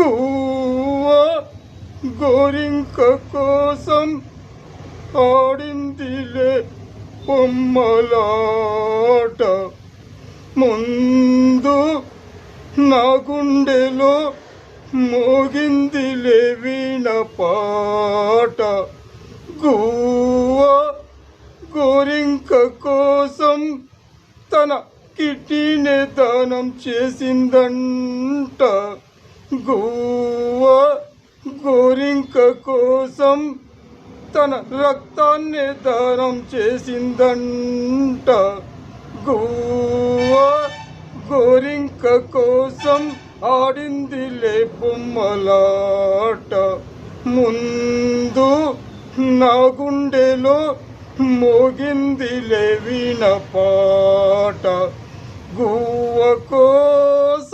గువ్వ గోరింక కోసం ఆడిందిలే బొమ్మలాట. ముందు నా గుండెలో మోగిందిలే వీణ పాట. గువ్వ గోరింక కోసం తన కిడ్నీనే దానం చేసిందంట. గువ్వ గోరింక కోసం తన రక్తాన్ని దానం చేసిందంట. గువ్వ గోరింక కోసం ఆడిందిలే బొమ్మలాట. ముందు నా గుండెలో మోగిందిలే వీణ పాట. గువ్వ కోసం